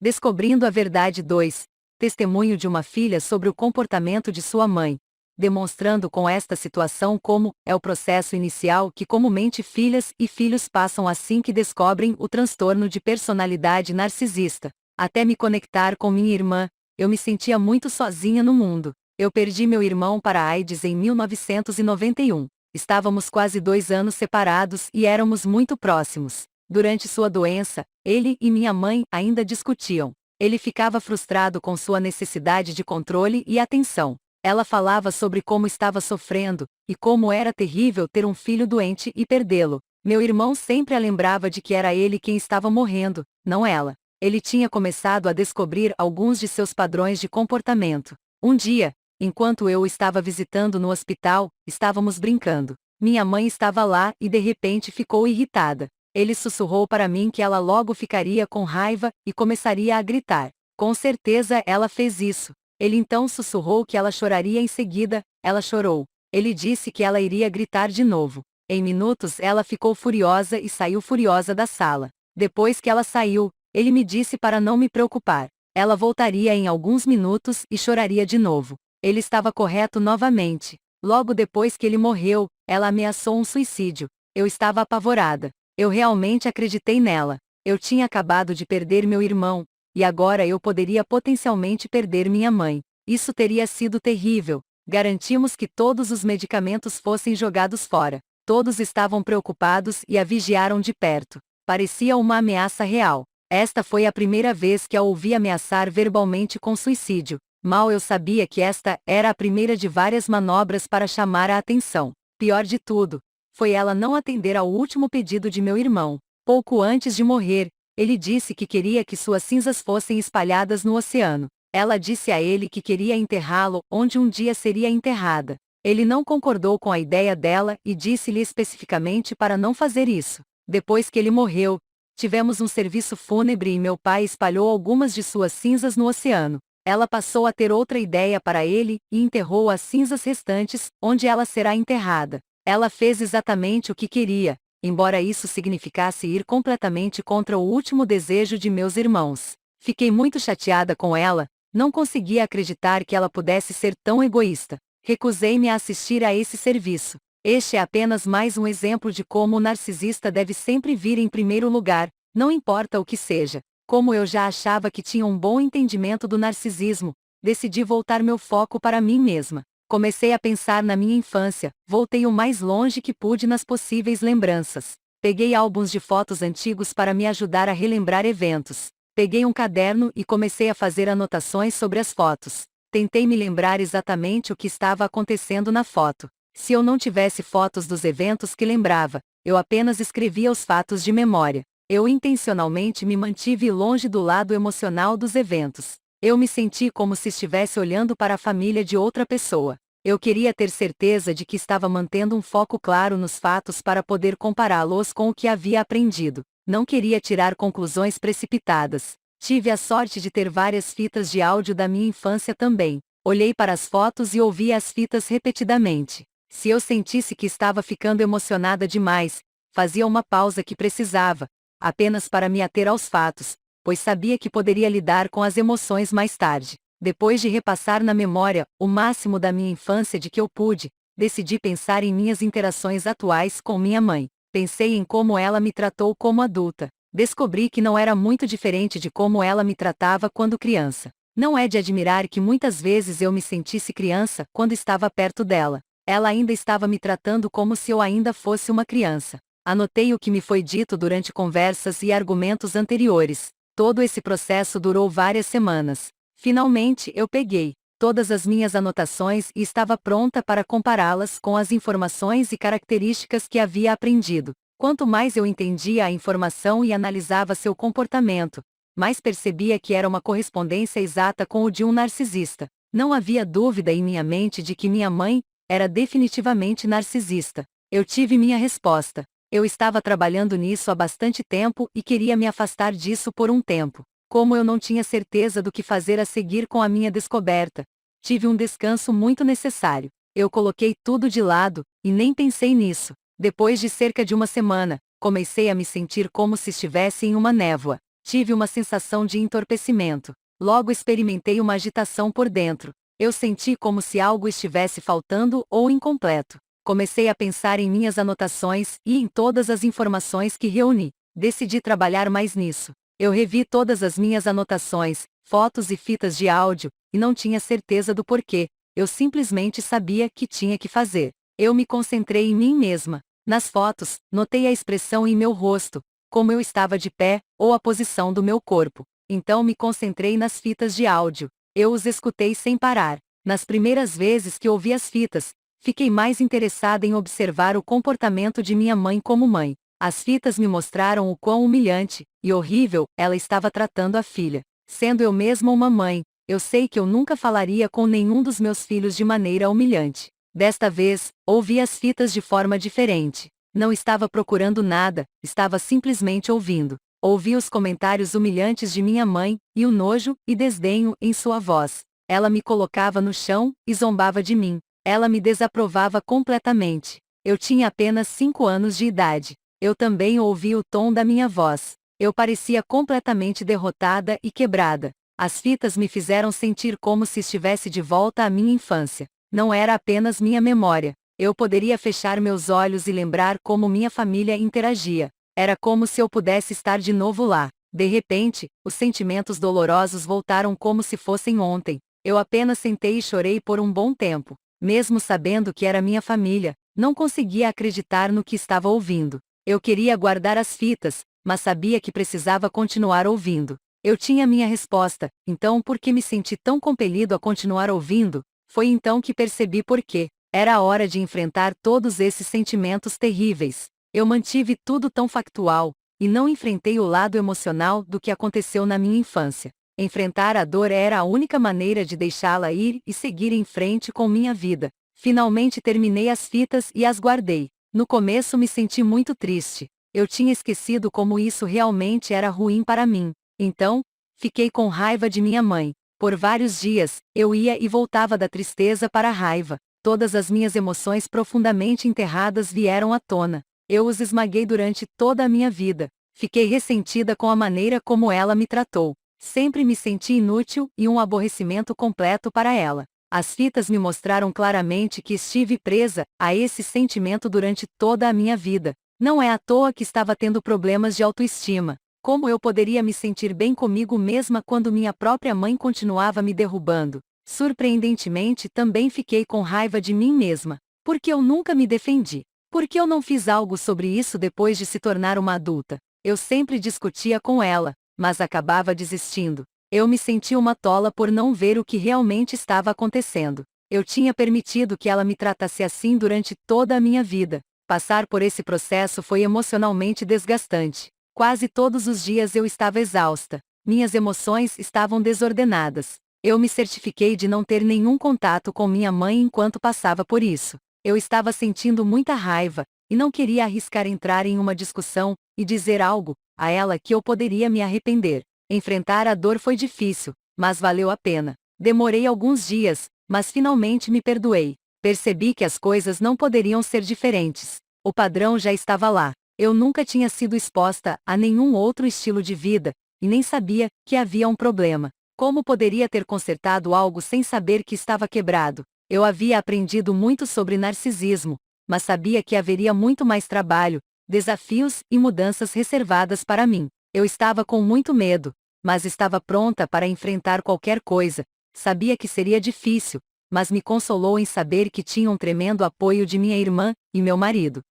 Descobrindo a verdade 2. Testemunho de uma filha sobre o comportamento de sua mãe. Demonstrando com esta situação como é o processo inicial que comumente filhas e filhos passam assim que descobrem o transtorno de personalidade narcisista. Até me conectar com minha irmã, eu me sentia muito sozinha no mundo. Eu perdi meu irmão para a AIDS em 1991. Estávamos quase 2 anos separados e éramos muito próximos. Durante sua doença, ele e minha mãe ainda discutiam. Ele ficava frustrado com sua necessidade de controle e atenção. Ela falava sobre como estava sofrendo, e como era terrível ter um filho doente e perdê-lo. Meu irmão sempre a lembrava de que era ele quem estava morrendo, não ela. Ele tinha começado a descobrir alguns de seus padrões de comportamento. Um dia, enquanto eu o estava visitando no hospital, estávamos brincando. Minha mãe estava lá e de repente ficou irritada. Ele sussurrou para mim que ela logo ficaria com raiva e começaria a gritar. Com certeza ela fez isso. Ele então sussurrou que ela choraria em seguida, ela chorou. Ele disse que ela iria gritar de novo. Em minutos ela ficou furiosa e saiu furiosa da sala. Depois que ela saiu, ele me disse para não me preocupar. Ela voltaria em alguns minutos e choraria de novo. Ele estava correto novamente. Logo depois que ele morreu, ela ameaçou um suicídio. Eu estava apavorada. Eu realmente acreditei nela. Eu tinha acabado de perder meu irmão, e agora eu poderia potencialmente perder minha mãe. Isso teria sido terrível. Garantimos que todos os medicamentos fossem jogados fora. Todos estavam preocupados e a vigiaram de perto. Parecia uma ameaça real. Esta foi a primeira vez que a ouvi ameaçar verbalmente com suicídio. Mal eu sabia que esta era a primeira de várias manobras para chamar a atenção. Pior de tudo, foi ela não atender ao último pedido de meu irmão. Pouco antes de morrer, ele disse que queria que suas cinzas fossem espalhadas no oceano. Ela disse a ele que queria enterrá-lo onde um dia seria enterrada. Ele não concordou com a ideia dela e disse-lhe especificamente para não fazer isso. Depois que ele morreu, tivemos um serviço fúnebre e meu pai espalhou algumas de suas cinzas no oceano. Ela passou a ter outra ideia para ele e enterrou as cinzas restantes onde ela será enterrada. Ela fez exatamente o que queria, embora isso significasse ir completamente contra o último desejo de meus irmãos. Fiquei muito chateada com ela, não conseguia acreditar que ela pudesse ser tão egoísta. Recusei-me a assistir a esse serviço. Este é apenas mais um exemplo de como o narcisista deve sempre vir em primeiro lugar, não importa o que seja. Como eu já achava que tinha um bom entendimento do narcisismo, decidi voltar meu foco para mim mesma. Comecei a pensar na minha infância, voltei o mais longe que pude nas possíveis lembranças. Peguei álbuns de fotos antigos para me ajudar a relembrar eventos. Peguei um caderno e comecei a fazer anotações sobre as fotos. Tentei me lembrar exatamente o que estava acontecendo na foto. Se eu não tivesse fotos dos eventos que lembrava, eu apenas escrevia os fatos de memória. Eu intencionalmente me mantive longe do lado emocional dos eventos. Eu me senti como se estivesse olhando para a família de outra pessoa. Eu queria ter certeza de que estava mantendo um foco claro nos fatos para poder compará-los com o que havia aprendido. Não queria tirar conclusões precipitadas. Tive a sorte de ter várias fitas de áudio da minha infância também. Olhei para as fotos e ouvi as fitas repetidamente. Se eu sentisse que estava ficando emocionada demais, fazia uma pausa que precisava, apenas para me ater aos fatos, pois sabia que poderia lidar com as emoções mais tarde. Depois de repassar na memória o máximo da minha infância de que eu pude, decidi pensar em minhas interações atuais com minha mãe. Pensei em como ela me tratou como adulta. Descobri que não era muito diferente de como ela me tratava quando criança. Não é de admirar que muitas vezes eu me sentisse criança quando estava perto dela. Ela ainda estava me tratando como se eu ainda fosse uma criança. Anotei o que me foi dito durante conversas e argumentos anteriores. Todo esse processo durou várias semanas. Finalmente eu peguei todas as minhas anotações e estava pronta para compará-las com as informações e características que havia aprendido. Quanto mais eu entendia a informação e analisava seu comportamento, mais percebia que era uma correspondência exata com o de um narcisista. Não havia dúvida em minha mente de que minha mãe era definitivamente narcisista. Eu tive minha resposta. Eu estava trabalhando nisso há bastante tempo e queria me afastar disso por um tempo. Como eu não tinha certeza do que fazer a seguir com a minha descoberta, tive um descanso muito necessário. Eu coloquei tudo de lado, e nem pensei nisso. Depois de cerca de uma semana, comecei a me sentir como se estivesse em uma névoa. Tive uma sensação de entorpecimento. Logo experimentei uma agitação por dentro. Eu senti como se algo estivesse faltando ou incompleto. Comecei a pensar em minhas anotações e em todas as informações que reuni. Decidi trabalhar mais nisso. Eu revi todas as minhas anotações, fotos e fitas de áudio, e não tinha certeza do porquê. Eu simplesmente sabia que tinha que fazer. Eu me concentrei em mim mesma. Nas fotos, notei a expressão em meu rosto, como eu estava de pé, ou a posição do meu corpo. Então me concentrei nas fitas de áudio. Eu os escutei sem parar. Nas primeiras vezes que ouvi as fitas, fiquei mais interessada em observar o comportamento de minha mãe como mãe. As fitas me mostraram o quão humilhante e horrível ela estava tratando a filha. Sendo eu mesma uma mãe, eu sei que eu nunca falaria com nenhum dos meus filhos de maneira humilhante. Desta vez, ouvi as fitas de forma diferente. Não estava procurando nada, estava simplesmente ouvindo. Ouvi os comentários humilhantes de minha mãe, e o nojo e desdenho em sua voz. Ela me colocava no chão e zombava de mim. Ela me desaprovava completamente. Eu tinha apenas 5 anos de idade. Eu também ouvi o tom da minha voz. Eu parecia completamente derrotada e quebrada. As fitas me fizeram sentir como se estivesse de volta à minha infância. Não era apenas minha memória. Eu poderia fechar meus olhos e lembrar como minha família interagia. Era como se eu pudesse estar de novo lá. De repente, os sentimentos dolorosos voltaram como se fossem ontem. Eu apenas sentei e chorei por um bom tempo. Mesmo sabendo que era minha família, não conseguia acreditar no que estava ouvindo. Eu queria guardar as fitas, mas sabia que precisava continuar ouvindo. Eu tinha minha resposta, então por que me senti tão compelido a continuar ouvindo? Foi então que percebi por quê. Era a hora de enfrentar todos esses sentimentos terríveis. Eu mantive tudo tão factual, e não enfrentei o lado emocional do que aconteceu na minha infância. Enfrentar a dor era a única maneira de deixá-la ir e seguir em frente com minha vida. Finalmente terminei as fitas e as guardei. No começo me senti muito triste. Eu tinha esquecido como isso realmente era ruim para mim. Então, fiquei com raiva de minha mãe. Por vários dias, eu ia e voltava da tristeza para a raiva. Todas as minhas emoções profundamente enterradas vieram à tona. Eu os esmaguei durante toda a minha vida. Fiquei ressentida com a maneira como ela me tratou. Sempre me senti inútil e um aborrecimento completo para ela. As fitas me mostraram claramente que estive presa a esse sentimento durante toda a minha vida. Não é à toa que estava tendo problemas de autoestima. Como eu poderia me sentir bem comigo mesma quando minha própria mãe continuava me derrubando? Surpreendentemente, também fiquei com raiva de mim mesma. Porque eu nunca me defendi. Porque eu não fiz algo sobre isso depois de se tornar uma adulta. Eu sempre discutia com ela, mas acabava desistindo. Eu me senti uma tola por não ver o que realmente estava acontecendo. Eu tinha permitido que ela me tratasse assim durante toda a minha vida. Passar por esse processo foi emocionalmente desgastante. Quase todos os dias eu estava exausta. Minhas emoções estavam desordenadas. Eu me certifiquei de não ter nenhum contato com minha mãe enquanto passava por isso. Eu estava sentindo muita raiva, e não queria arriscar entrar em uma discussão e dizer algo a ela que eu poderia me arrepender. Enfrentar a dor foi difícil, mas valeu a pena. Demorei alguns dias, mas finalmente me perdoei. Percebi que as coisas não poderiam ser diferentes. O padrão já estava lá. Eu nunca tinha sido exposta a nenhum outro estilo de vida, e nem sabia que havia um problema. Como poderia ter consertado algo sem saber que estava quebrado? Eu havia aprendido muito sobre narcisismo, mas sabia que haveria muito mais trabalho, desafios e mudanças reservadas para mim. Eu estava com muito medo, mas estava pronta para enfrentar qualquer coisa. Sabia que seria difícil, mas me consolou em saber que tinha um tremendo apoio de minha irmã e meu marido.